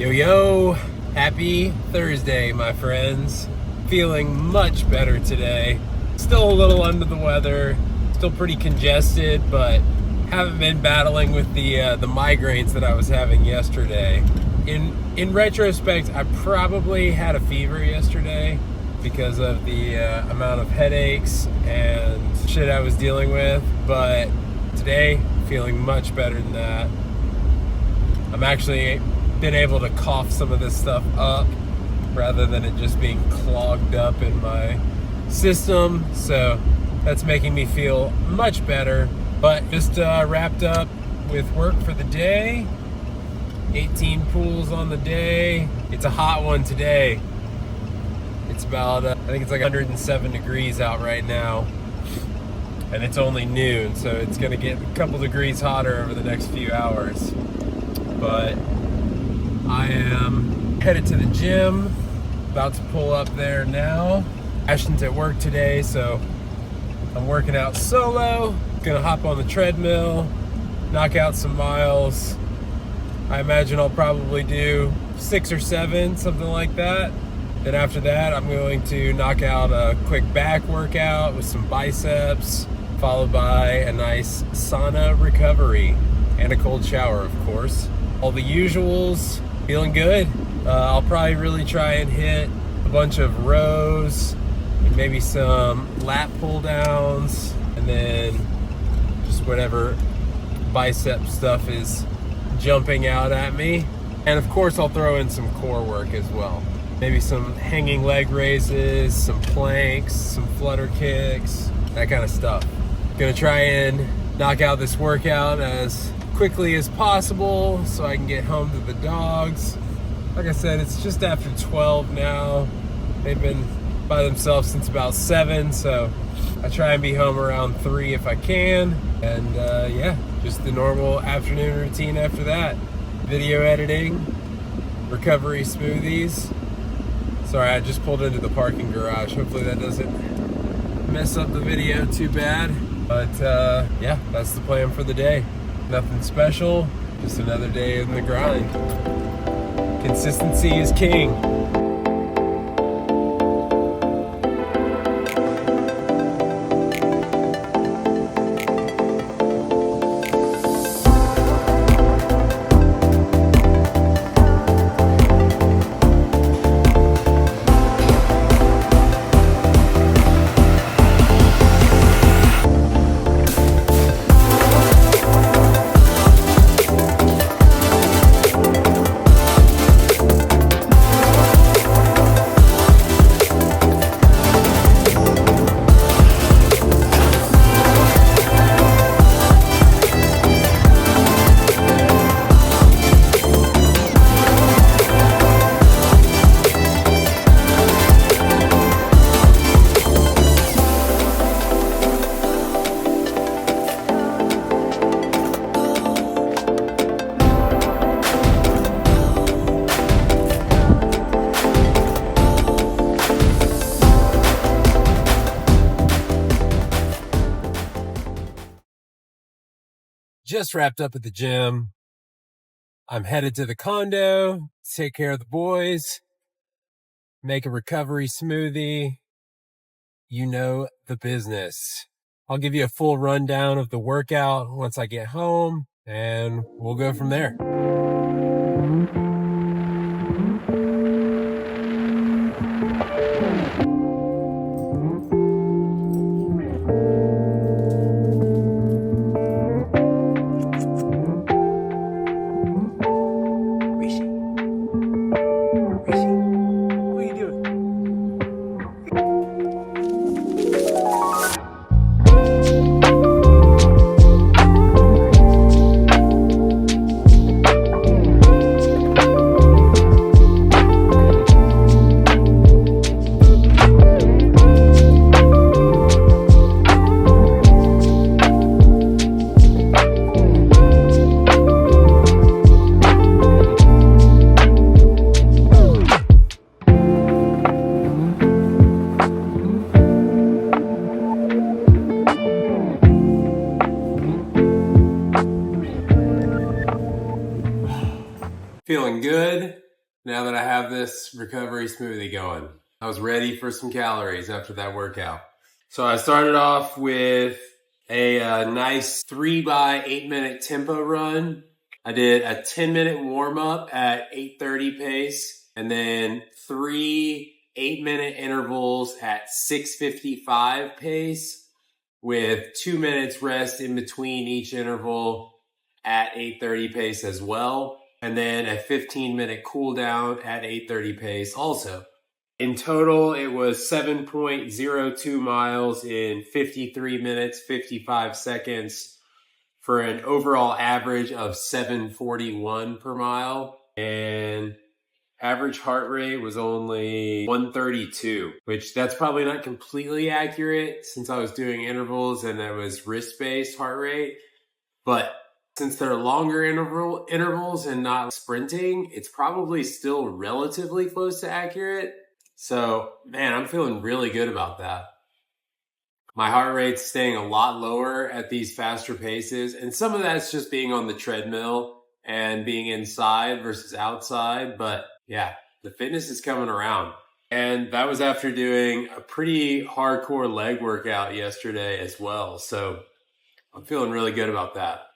Yo, happy Thursday, my friends. Feeling much better today. Still a little under the weather, still pretty congested, but haven't been battling with the migraines that I was having yesterday. In retrospect, I probably had a fever yesterday because of the amount of headaches and shit I was dealing with, but today, feeling much better than that. I'm actually been able to cough some of this stuff up rather than it just being clogged up in my system, so that's making me feel much better. But just wrapped up with work for the day. 18 pools on the day. It's a hot one today. It's about I think it's like 107 degrees out right now, and it's only noon, so it's gonna get a couple degrees hotter over the next few hours. But I am headed to the gym, about to pull up there now. Ashton's at work today, so I'm working out solo. Gonna hop on the treadmill, knock out some miles. I imagine I'll probably do 6 or 7, something like that. Then after that, I'm going to knock out a quick back workout with some biceps, followed by a nice sauna recovery and a cold shower, of course. All the usuals. Feeling good. I'll probably really try and hit a bunch of rows and maybe some lat pull downs, and then just whatever bicep stuff is jumping out at me. And of course I'll throw in some core work as well. Maybe some hanging leg raises, some planks, some flutter kicks, that kind of stuff. Gonna try and knock out this workout as quickly as possible so I can get home to the dogs. Like I said, it's just after 12 now. They've been by themselves since about 7, so I try and be home around 3 if I can. And yeah, just the normal afternoon routine after that. Video editing, recovery smoothies. Sorry, I just pulled into the parking garage. Hopefully that doesn't mess up the video too bad. But yeah, that's the plan for the day. Nothing special, just another day in the grind. Consistency is king. Just wrapped up at the gym. I'm headed to the condo to take care of the boys, make a recovery smoothie. You know the business. I'll give you a full rundown of the workout once I get home, and we'll go from there. Feeling good. now that I have this recovery smoothie going. I was ready for some calories after that workout. So I started off with a nice 3 by 8 minute tempo run. I did a 10-minute warm up at 8:30 pace, and then 3 8-minute intervals at 6:55 pace with 2 minutes rest in between each interval at 8:30 pace as well. And then a 15-minute cool down at 8:30 pace also. In total, it was 7.02 miles in 53 minutes, 55 seconds for an overall average of 741 per mile. And average heart rate was only 132, which that's probably not completely accurate since I was doing intervals and that was wrist-based heart rate. But since they're longer intervals and not sprinting, it's probably still relatively close to accurate. So, man, I'm feeling really good about that. My heart rate's staying a lot lower at these faster paces, and some of that's just being on the treadmill and being inside versus outside. But yeah, the fitness is coming around. And that was after doing a pretty hardcore leg workout yesterday as well. So I'm feeling really good about that.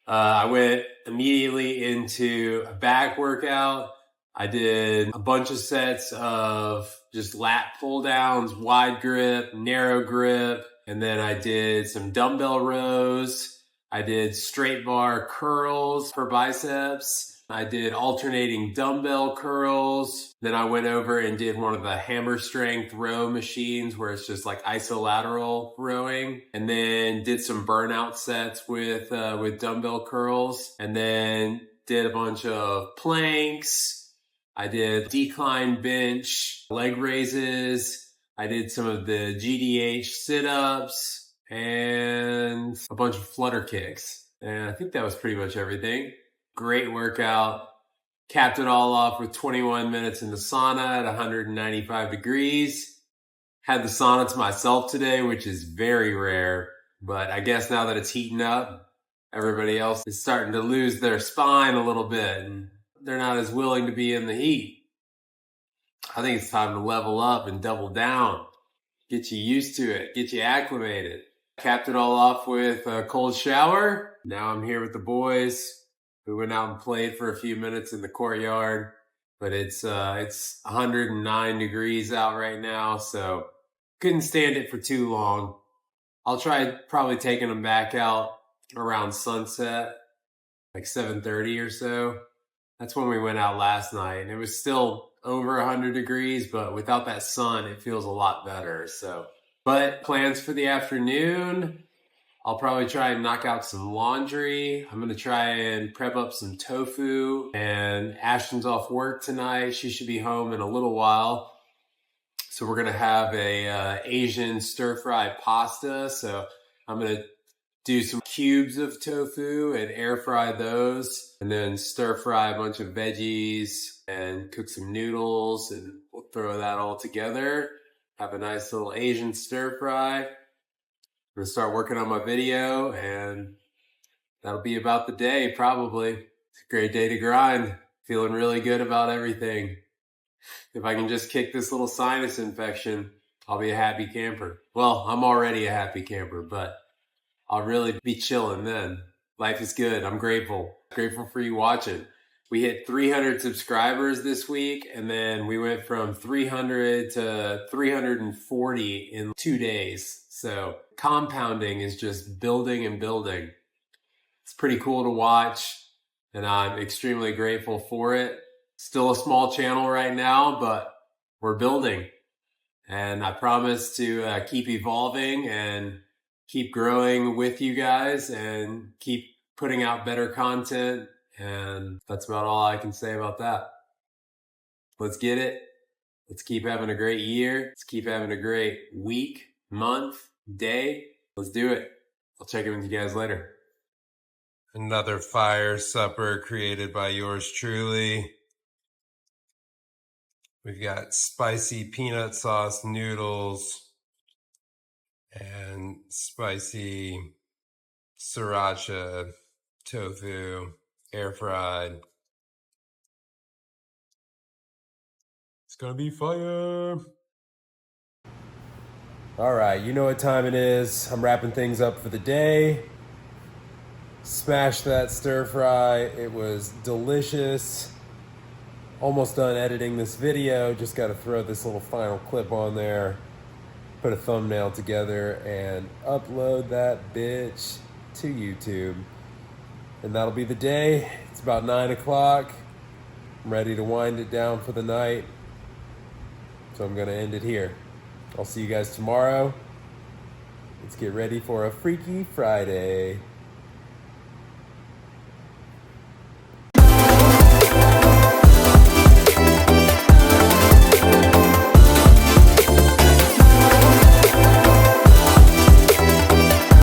I went immediately into a back workout. I did a bunch of sets of just lat pull downs, wide grip, narrow grip, and then I did some dumbbell rows. I did straight bar curls for biceps. I did alternating dumbbell curls. Then I went over and did one of the hammer strength row machines where it's just like isolateral rowing. And then did some burnout sets with dumbbell curls. And then did a bunch of planks. I did decline bench, leg raises. I did some of the GDH sit-ups and a bunch of flutter kicks. And I think that was pretty much everything. Great workout. Capped it all off with 21 minutes in the sauna at 195 degrees. Had the sauna to myself today, which is very rare. But I guess now that it's heating up, everybody else is starting to lose their spine a little bit. And they're not as willing to be in the heat. I think it's time to level up and double down. Get you used to it. Get you acclimated. Capped it all off with a cold shower. Now I'm here with the boys. We went out and played for a few minutes in the courtyard, but it's 109 degrees out right now, so couldn't stand it for too long. I'll try probably taking them back out around sunset, like 7:30 or so. That's when we went out last night, and it was still over 100 degrees, but without that sun, it feels a lot better. So, but plans for the afternoon, I'll probably try and knock out some laundry. I'm going to try and prep up some tofu. And Ashton's off work tonight. She should be home in a little while. So we're going to have a Asian stir-fry pasta. So I'm going to do some cubes of tofu and air fry those. And then stir-fry a bunch of veggies and cook some noodles. And we'll throw that all together. Have a nice little Asian stir-fry. I'm going to start working on my video, and that'll be about the day, probably. It's a great day to grind. Feeling really good about everything. If I can just kick this little sinus infection, I'll be a happy camper. Well, I'm already a happy camper, but I'll really be chilling then. Life is good. I'm grateful. Grateful for you watching. We hit 300 subscribers this week, and then we went from 300 to 340 in 2 days. So compounding is just building and building. It's pretty cool to watch, and I'm extremely grateful for it. Still a small channel right now, but we're building. And I promise to keep evolving and keep growing with you guys and keep putting out better content. And that's about all I can say about that. Let's get it. Let's keep having a great year. Let's keep having a great week, month, day. Let's do it. I'll check in with you guys later. Another fire supper created by yours truly. We've got spicy peanut sauce noodles and spicy sriracha tofu, air fried. gonna be fire. All right, you know what time it is. I'm wrapping things up for the day. Smashed that stir fry. It was delicious. Almost done editing this video. Just got to throw this little final clip on there, put a thumbnail together, and upload that bitch to YouTube. And that'll be the day. It's about 9 o'clock. I'm ready to wind it down for the night. So I'm gonna end it here. I'll see you guys tomorrow. Let's get ready for a Freaky Friday.